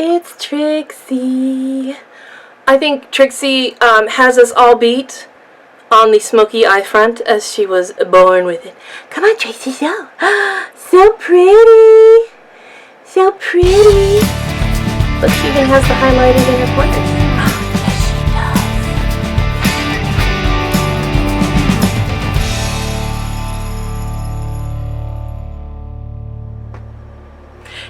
It's Trixie. I think Trixie has us all beat on the smoky eye front as she was born with it. Come on, Trixie, show. So pretty. So pretty. Look, she even has the highlighters in her corners. Yes, she does.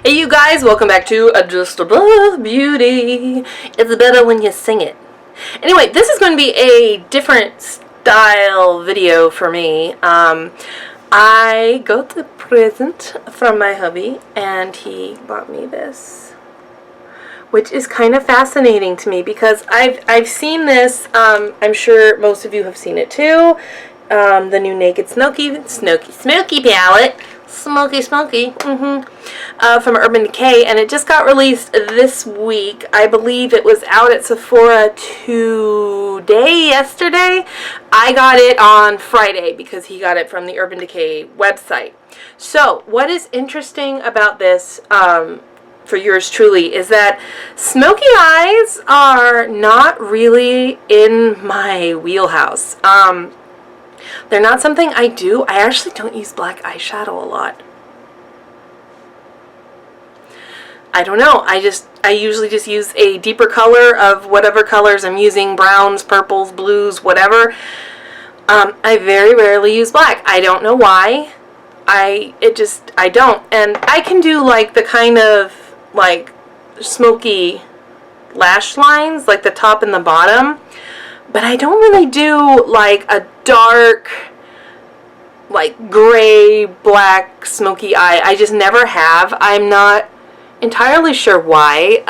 Hey, you guys, welcome back to Just Above Beauty. It's better when you sing it. Anyway, this is going to be a different style video for me. I got a present from my hubby, and he bought me this, which is kind of fascinating to me because I've seen this. I'm sure most of you have seen it too. The new Naked Smoky palette. Smoky, from Urban Decay, and it just got released this week. I believe it was out at Sephora yesterday. I got it on Friday because he got it from the Urban Decay website. So, what is interesting about this, for yours truly, is that smoky eyes are not really in my wheelhouse. They're not something I do. I actually don't use black eyeshadow a lot. I don't know. I usually just use a deeper color of whatever colors I'm using, browns, purples, blues, whatever. I very rarely use black. I don't know why. I don't. And I can do like the kind of like smoky lash lines, like the top and the bottom. But I don't really do like a dark, like gray, black, smoky eye. I just never have. I'm not entirely sure why.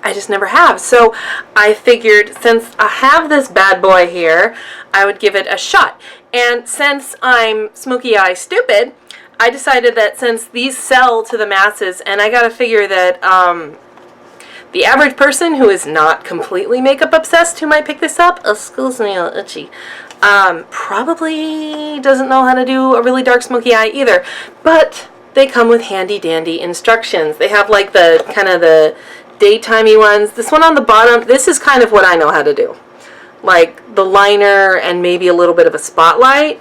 I just never have. So I figured since I have this bad boy here, I would give it a shot. And since I'm smoky eye stupid, I decided that since these sell to the masses, and I gotta figure that, the average person who is not completely makeup obsessed who might pick this up, excuse me, itchy, probably doesn't know how to do a really dark smoky eye either. But they come with handy dandy instructions. They have like the kind of the daytimey ones. This one on the bottom, this is kind of what I know how to do. Like the liner and maybe a little bit of a spotlight.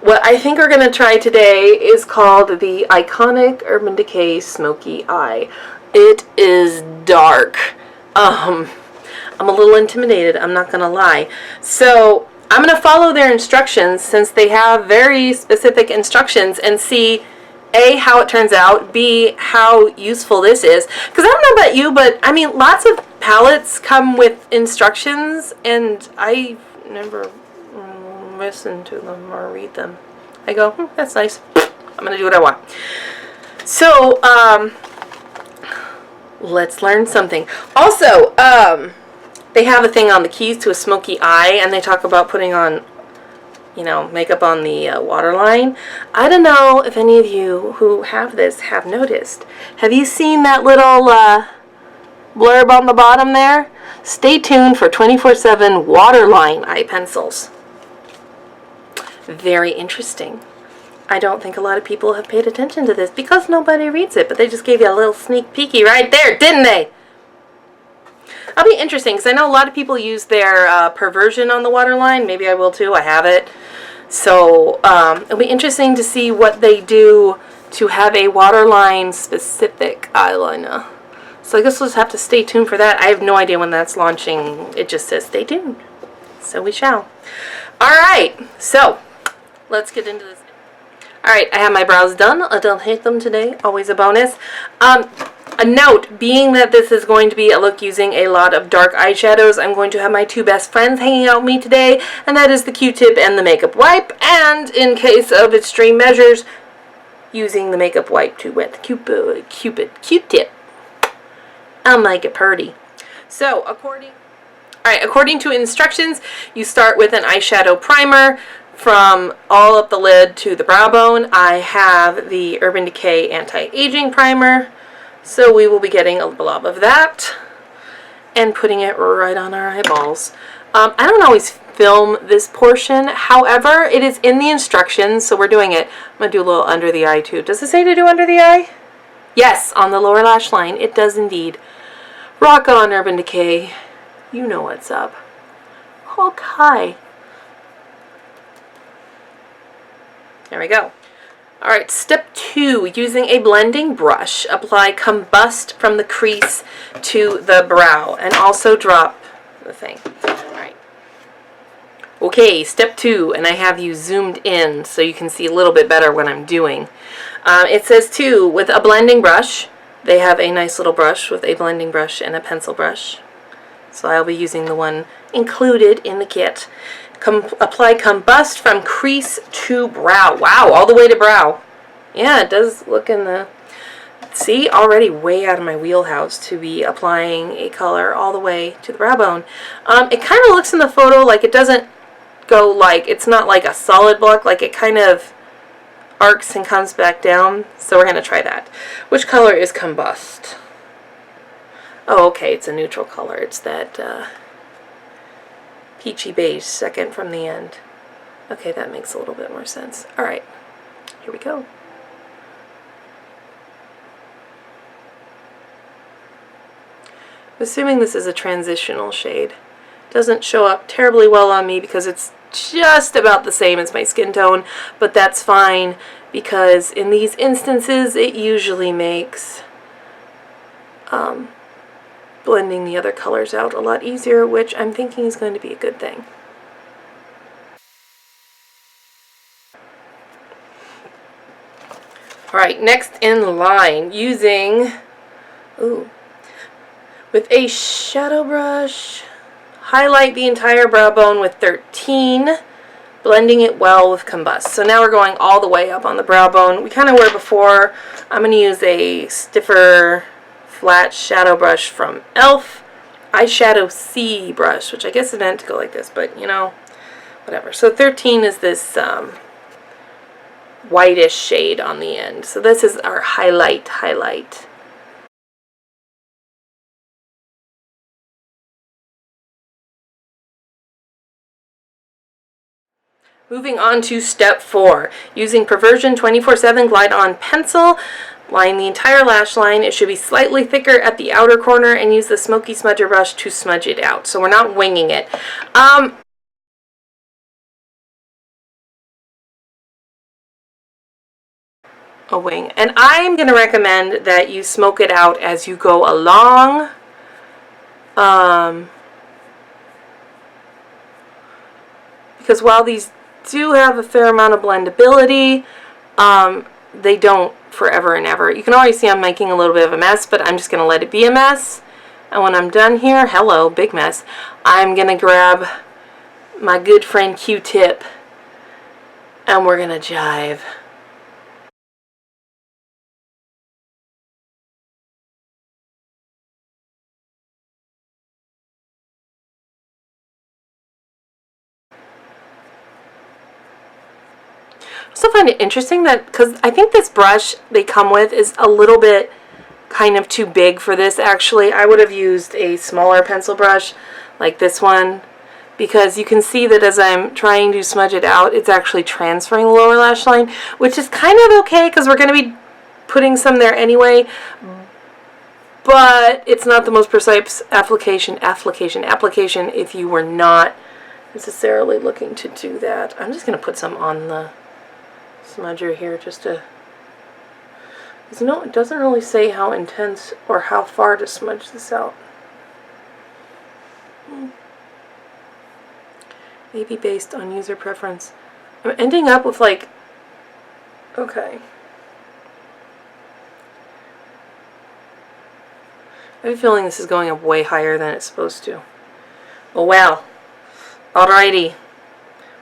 What I think we're going to try today is called the Iconic Urban Decay Smoky Eye. It is dark. I'm a little intimidated, I'm not gonna lie. So I'm gonna follow their instructions since they have very specific instructions and see A, how it turns out, B, how useful this is. Because I don't know about you, but I mean, lots of palettes come with instructions and I never listen to them or read them. I go, that's nice. I'm gonna do what I want. So, let's learn something. Also, they have a thing on the keys to a smoky eye, and they talk about putting on, makeup on the waterline. I don't know if any of you who have this have noticed. Have you seen that little blurb on the bottom there? Stay tuned for 24/7 waterline eye pencils. Very interesting. I don't think a lot of people have paid attention to this because nobody reads it, but they just gave you a little sneak peeky right there, didn't they? That'll be interesting because I know a lot of people use their Perversion on the waterline. Maybe I will too. I have it. So it'll be interesting to see what they do to have a waterline specific eyeliner. So I guess we'll just have to stay tuned for that. I have no idea when that's launching. It just says stay tuned. So we shall. Alright, so let's get into this. Alright, I have my brows done. I don't hate them today. Always a bonus. A note, being that this is going to be a look using a lot of dark eyeshadows, I'm going to have my two best friends hanging out with me today, and that is the Q-tip and the makeup wipe, and in case of extreme measures, using the makeup wipe to wet the Q-tip. I'll make it pretty. So, according to instructions, you start with an eyeshadow primer. From all up the lid to the brow bone, I have the Urban Decay Anti-Aging Primer. So we will be getting a blob of that and putting it right on our eyeballs. I don't always film this portion. However, it is in the instructions, so we're doing it. I'm going to do a little under the eye too. Does it say to do under the eye? Yes, on the lower lash line, it does indeed. Rock on, Urban Decay. You know what's up. Okay. There we go. Alright, step 2, using a blending brush, apply Combust from the crease to the brow, and also drop the thing. Alright. Okay, step 2, and I have you zoomed in so you can see a little bit better what I'm doing. It says 2, with a blending brush. They have a nice little brush with a blending brush and a pencil brush. So I'll be using the one included in the kit. Apply Combust from crease to brow. Wow, all the way to brow. Yeah, it does look in the... See, already way out of my wheelhouse to be applying a color all the way to the brow bone. It kind of looks in the photo like it doesn't go like... It's not like a solid block, like it kind of arcs and comes back down. So we're going to try that. Which color is Combust? Oh, okay, it's a neutral color. It's that peachy beige, second from the end. Okay, that makes a little bit more sense. Alright, here we go. Assuming this is a transitional shade. Doesn't show up terribly well on me because it's just about the same as my skin tone, but that's fine because in these instances it usually makes blending the other colors out a lot easier, which I'm thinking is going to be a good thing. Alright, next in line, using, with a shadow brush, highlight the entire brow bone with 13, blending it well with Combust. So now we're going all the way up on the brow bone. We kind of were before. I'm going to use a stiffer flat shadow brush from e.l.f. Eyeshadow C brush, which I guess is meant to go like this, but you know, whatever. So 13 is this whitish shade on the end. So this is our highlight. Moving on to step 4, using Perversion 24/7 Glide On Pencil, line the entire lash line. It should be slightly thicker at the outer corner, and use the Smoky Smudger brush to smudge it out. So we're not winging it. A wing. And I'm going to recommend that you smoke it out as you go along. Because while these do have a fair amount of blendability, they don't forever and ever. You can already see I'm making a little bit of a mess, but I'm just going to let it be a mess. And when I'm done here, hello, big mess, I'm going to grab my good friend Q-tip and we're going to jive. I also find it interesting that, because I think this brush they come with is a little bit kind of too big for this actually. I would have used a smaller pencil brush like this one, because you can see that as I'm trying to smudge it out, it's actually transferring the lower lash line, which is kind of okay because we're going to be putting some there anyway, but it's not the most precise application if you were not necessarily looking to do that. I'm just going to put some on the smudger here just to, because no, it doesn't really say how intense or how far to smudge this out. Maybe based on user preference. I'm ending up with like, okay. I have a feeling this is going up way higher than it's supposed to. Oh well. Alrighty.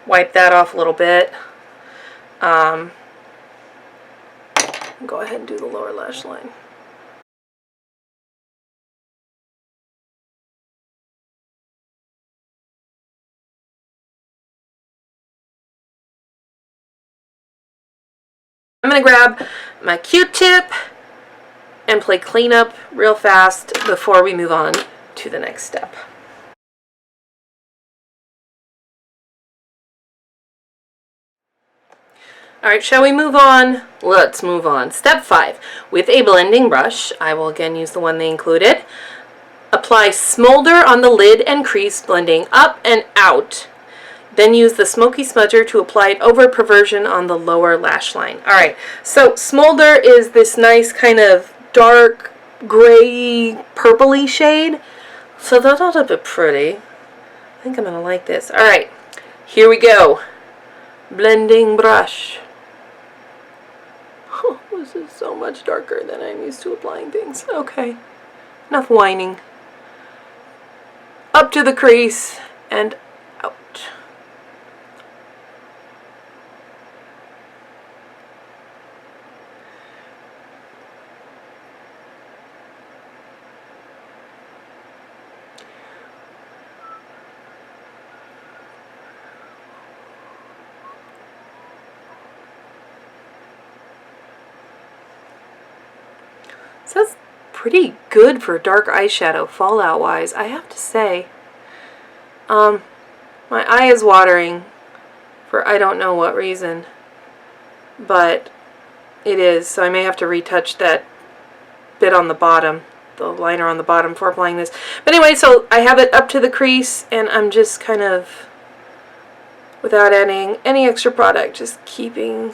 Wipe that off a little bit. Go ahead and do the lower lash line. I'm going to grab my Q-tip and play cleanup real fast before we move on to the next step. Alright, shall we move on? Let's move on. Step 5. With a blending brush, I will again use the one they included. Apply smolder on the lid and crease, blending up and out. Then use the smoky smudger to apply it over Perversion on the lower lash line. Alright, so smolder is this nice kind of dark, gray, purpley shade. So that's a bit pretty. I think I'm going to like this. Alright, here we go. Blending brush. Oh, this is so much darker than I'm used to applying things. Okay, enough whining. Up to the crease and out. So that's pretty good for dark eyeshadow, fallout-wise, I have to say. My eye is watering for I don't know what reason, but it is, so I may have to retouch that bit on the bottom, the liner on the bottom before applying this. But anyway, so I have it up to the crease, and I'm just kind of, without adding any extra product, just keeping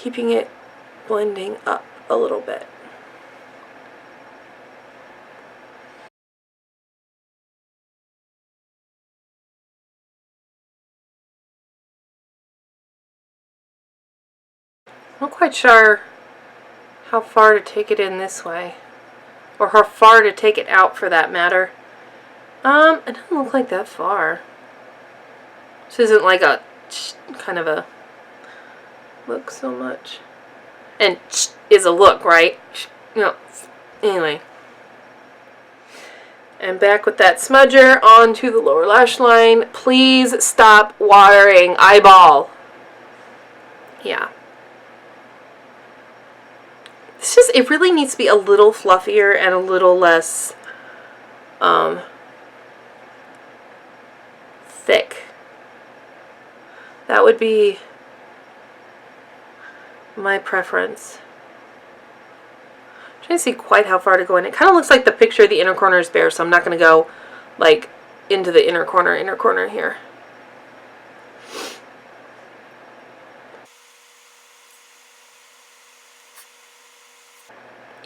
it blending up a little bit. I'm not quite sure how far to take it in this way, or how far to take it out for that matter. It doesn't look like that far. This isn't like a kind of a look so much. And is a look, right? No. Anyway. And back with that smudger onto the lower lash line. Please stop watering, eyeball. Yeah. It's just, it really needs to be a little fluffier and a little less thick. That would be my preference. I'm trying to see quite how far to go in. It kind of looks like the picture of the inner corner is bare, so I'm not going to go like into the inner corner here.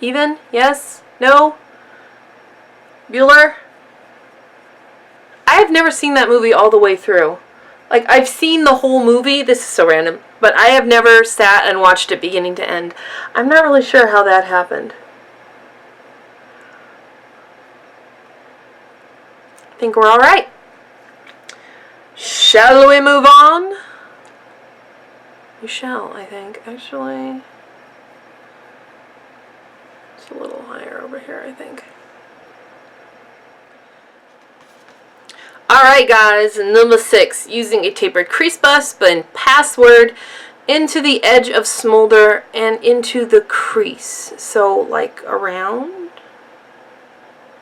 Even? Yes? No? Bueller? I've never seen that movie all the way through. Like, I've seen the whole movie. This is so random. But I have never sat and watched it beginning to end. I'm not really sure how that happened. I think we're alright. Shall we move on? We shall, I think. Actually, it's a little higher over here, I think. Alright guys, number 6, using a tapered crease bus, but in Password, into the edge of smolder and into the crease. So, like, around?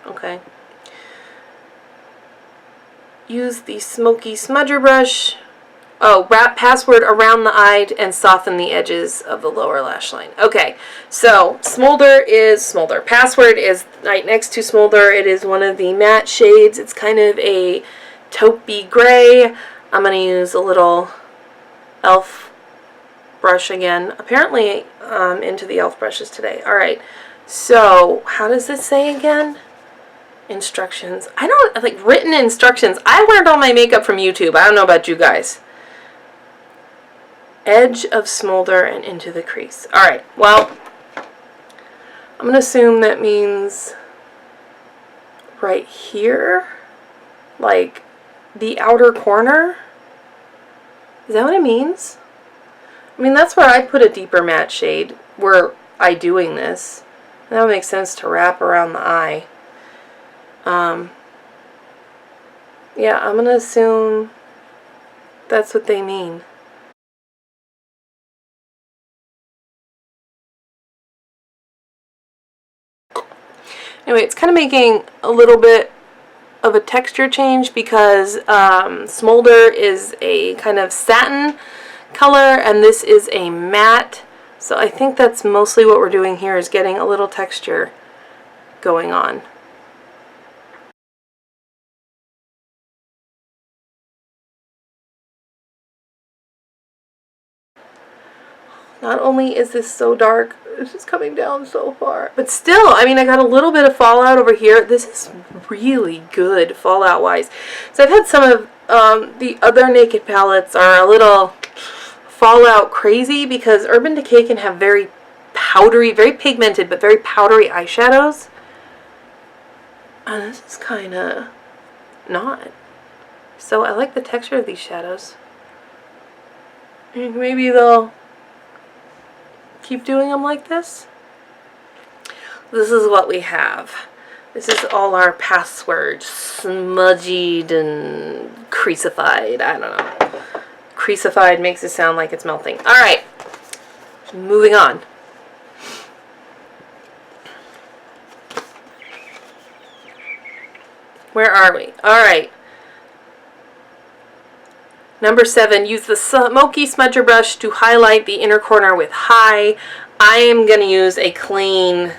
Okay. Use the smoky smudger brush. Oh, wrap Password around the eye and soften the edges of the lower lash line. Okay, so smolder is smolder. Password is right next to smolder. It is one of the matte shades. It's kind of a taupey gray. I'm going to use a little e.l.f. brush again. Apparently into the e.l.f. brushes today. Alright, so how does this say again? Instructions. I don't, like, written instructions. I learned all my makeup from YouTube. I don't know about you guys. Edge of smolder and into the crease. Alright, well, I'm going to assume that means right here, like the outer corner. Is that what it means? I mean, that's where I put a deeper matte shade, were I doing this. That would make sense to wrap around the eye. Yeah, I'm going to assume that's what they mean. Anyway, it's kind of making a little bit of a texture change because smolder is a kind of satin, color, and this is a matte. So I think that's mostly what we're doing here, is getting a little texture going on. Not only is this so dark, this is coming down so far. But still, I mean, I got a little bit of fallout over here. This is really good fallout-wise. So I've had some of the other Naked palettes are a little fallout crazy because Urban Decay can have very powdery, very pigmented, but very powdery eyeshadows. And this is kind of not. So I like the texture of these shadows. And maybe they'll keep doing them like this. This is what we have. This is all our passwords, smudged and creasified. I don't know. Creasified makes it sound like it's melting. All right, moving on. Where are we? All right. Number 7, use the Smoky Smudger brush to highlight the inner corner with high. I am going to use a clean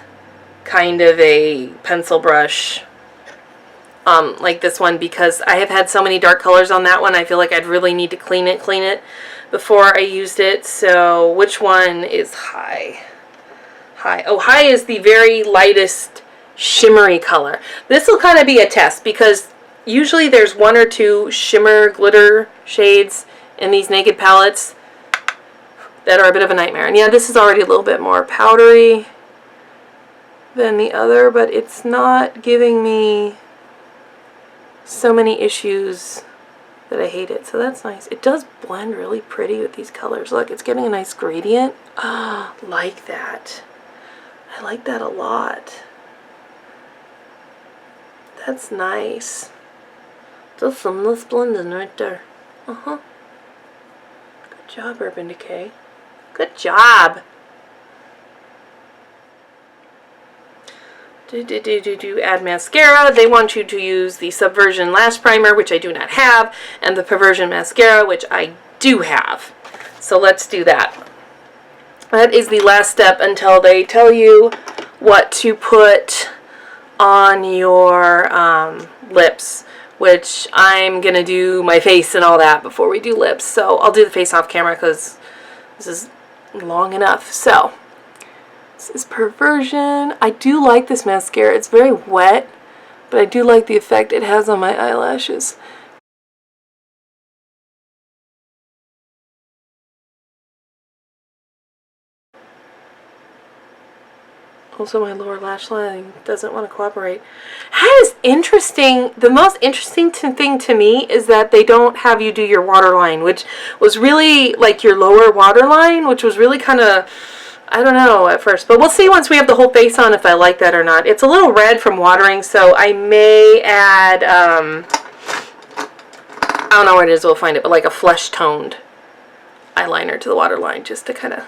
kind of a pencil brush like this one because I have had so many dark colors on that one. I feel like I'd really need to clean it before I used it. So which one is high? High. Oh, high is the very lightest shimmery color. This will kind of be a test because usually there's 1 or 2 shimmer glitter shades in these Naked palettes that are a bit of a nightmare. And yeah, this is already a little bit more powdery than the other, but it's not giving me so many issues that I hate it. So that's nice. It does blend really pretty with these colors. Look, it's giving a nice gradient. Ah, like that. I like that a lot. That's nice. That's some nice blending right there. Uh-huh. Good job, Urban Decay. Good job. Add mascara. They want you to use the Subversion Lash Primer, which I do not have, and the Perversion Mascara, which I do have. So let's do that. That is the last step until they tell you what to put on your lips, which I'm going to do my face and all that before we do lips. So I'll do the face off camera because this is long enough. So this is Perversion. I do like this mascara. It's very wet, but I do like the effect it has on my eyelashes. Also, my lower lash line doesn't want to cooperate. That is interesting. The most interesting thing to me is that they don't have you do your waterline, which was really like your lower waterline, which was really kind of, I don't know at first. But we'll see once we have the whole face on if I like that or not. It's a little red from watering, so I may add, I don't know where it is, we'll find it, but like a flesh toned eyeliner to the waterline just to kind of,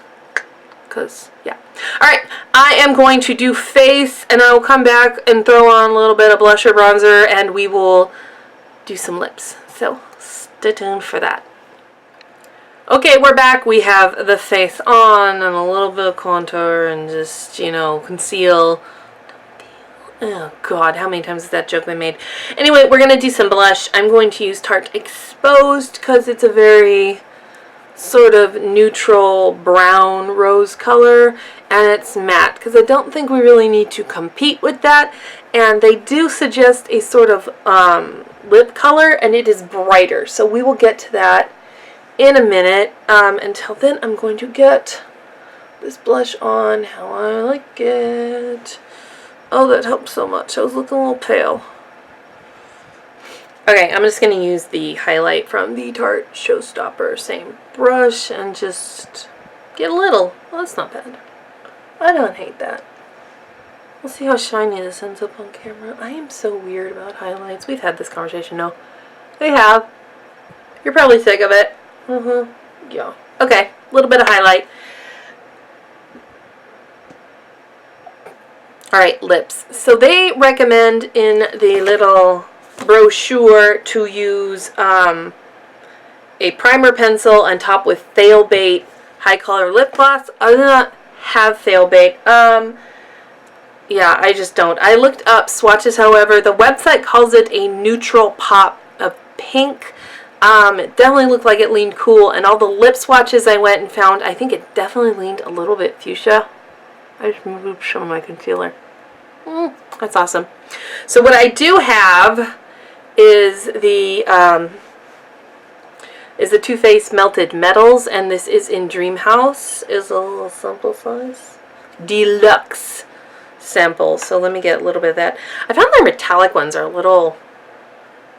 because, yeah. Alright, I am going to do face, and I will come back and throw on a little bit of blusher, bronzer, and we will do some lips. So, stay tuned for that. Okay, we're back. We have the face on, and a little bit of contour, and just, you know, conceal. Oh, God, how many times has that joke been made? Anyway, we're going to do some blush. I'm going to use Tarte Exposed, because it's a very sort of neutral brown rose color, and it's matte because I don't think we really need to compete with that. And they do suggest a sort of lip color, and it is brighter, so we will get to that in a minute. Until then, I'm going to get this blush on how I like it. Oh, that helps so much. I was looking a little pale. Okay, I'm just going to use the highlight from the Tarte Showstopper, same brush, and just get a little. Well, that's not bad. I don't hate that. We'll see how shiny this ends up on camera. I am so weird about highlights. We've had this conversation, no? We have. You're probably sick of it. Yeah. Okay, a little bit of highlight. Alright, lips. So they recommend in the little brochure to use a a primer pencil on top with Fail Bait High Color Lip Gloss. I do not have Fail Bait. Yeah, I just don't. I looked up swatches, however. The website calls it a neutral pop of pink. It definitely looked like it leaned cool, and all the lip swatches I went and found, I think it definitely leaned a little bit fuchsia. I just moved some of my concealer. That's awesome. So what I do have is the Too Faced Melted Metals, and this is in Dream House. Is a little sample size. Deluxe sample. So let me get a little bit of that. I found their metallic ones are a little,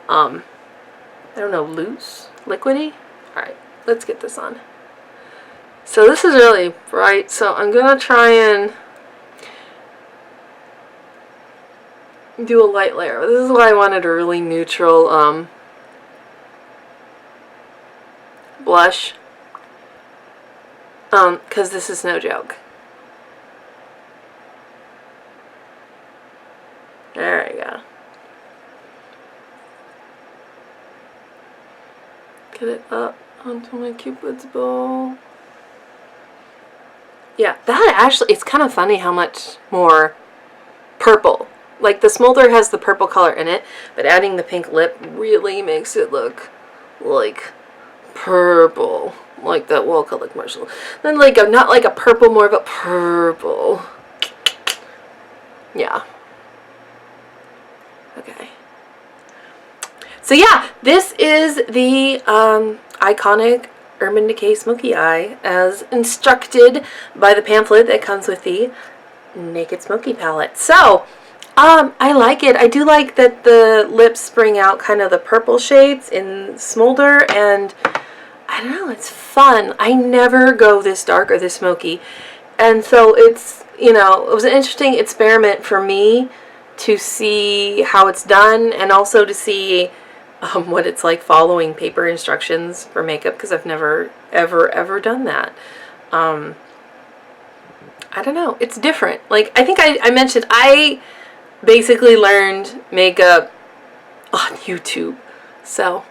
I don't know, loose, liquidy. Alright, let's get this on. So this is really bright, so I'm going to try and do a light layer. This is why I wanted a really neutral blush, because this is no joke. There we go. Get it up onto my Cupid's bow. Yeah, that actually, it's kind of funny how much more purple. Like, the smolder has the purple color in it, but adding the pink lip really makes it look like purple. Like that Well-Colored commercial. Then, like, not like a purple, more of a purple. Yeah. Okay. So yeah, this is the iconic Urban Decay Smoky Eye as instructed by the pamphlet that comes with the Naked Smoky palette. So, I like it. I do like that the lips bring out kind of the purple shades in smolder, and I don't know, it's fun. I never go this dark or this smoky, and so it's, you know, it was an interesting experiment for me to see how it's done, and also to see what it's like following paper instructions for makeup, because I've never ever done that. I don't know, it's different. Like, I think I mentioned I basically learned makeup on YouTube, so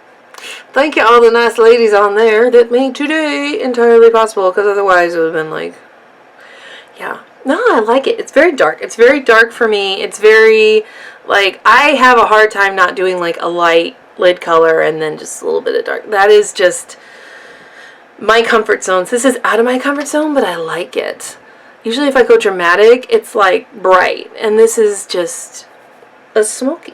thank you all the nice ladies on there that made today entirely possible, because otherwise it would have been like, yeah. No, I like it. It's very dark. It's very dark for me. It's very, like, I have a hard time not doing, like, a light lid color and then just a little bit of dark. That is just my comfort zone. So this is out of my comfort zone, but I like it. Usually if I go dramatic, it's, like, bright. And this is just a smoky.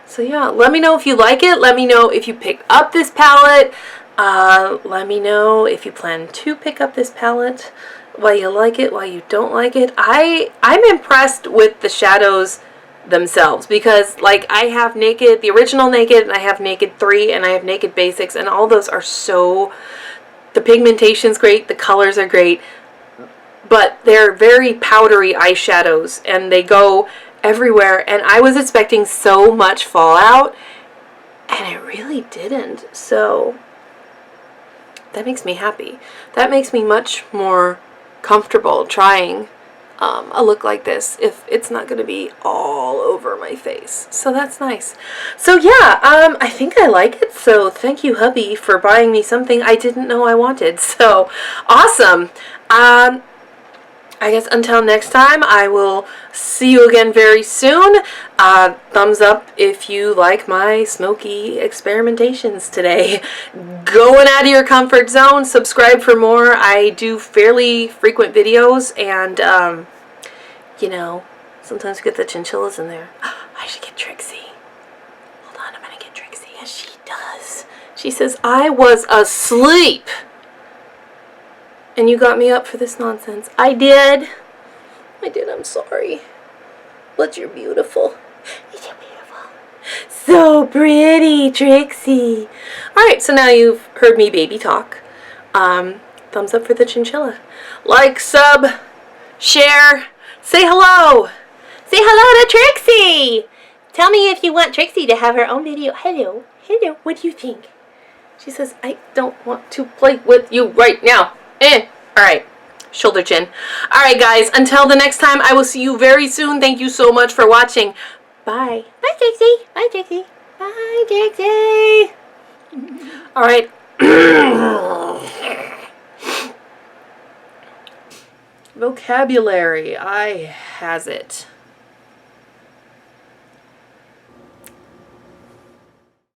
So, yeah. Let me know if you like it. Let me know if you picked up this palette. Let me know if you plan to pick up this palette. Why you like it, why you don't like it. I'm impressed with the shadows themselves, because, like, I have Naked, the original Naked, and I have Naked 3, and I have Naked Basics, and all those are so, the pigmentation's great, the colors are great, but they're very powdery eyeshadows, and they go everywhere, and I was expecting so much fallout, and it really didn't. So that makes me happy. That makes me much more comfortable trying a look like this if it's not going to be all over my face. So that's nice. So yeah, I think I like it. So thank you, hubby, for buying me something I didn't know I wanted. So awesome. I guess until next time, I will see you again very soon. Thumbs up if you like my smoky experimentations today. Going out of your comfort zone. Subscribe for more. I do fairly frequent videos, and, you know, sometimes we get the chinchillas in there. I should get Trixie. Hold on, I'm going to get Trixie. Yes, she does. She says, I was asleep, and you got me up for this nonsense. I did. I'm sorry. But you're beautiful. You're beautiful. So pretty, Trixie. Alright, so now you've heard me baby talk. Thumbs up for the chinchilla. Like, sub, share, say hello. Say hello to Trixie. Tell me if you want Trixie to have her own video. Hello. Hello. What do you think? She says, I don't want to play with you right now. Alright. Shoulder chin. Alright, guys. Until the next time, I will see you very soon. Thank you so much for watching. Bye. Bye, Trixie. Bye, Trixie. Bye, Trixie. All right. Vocabulary. I has it.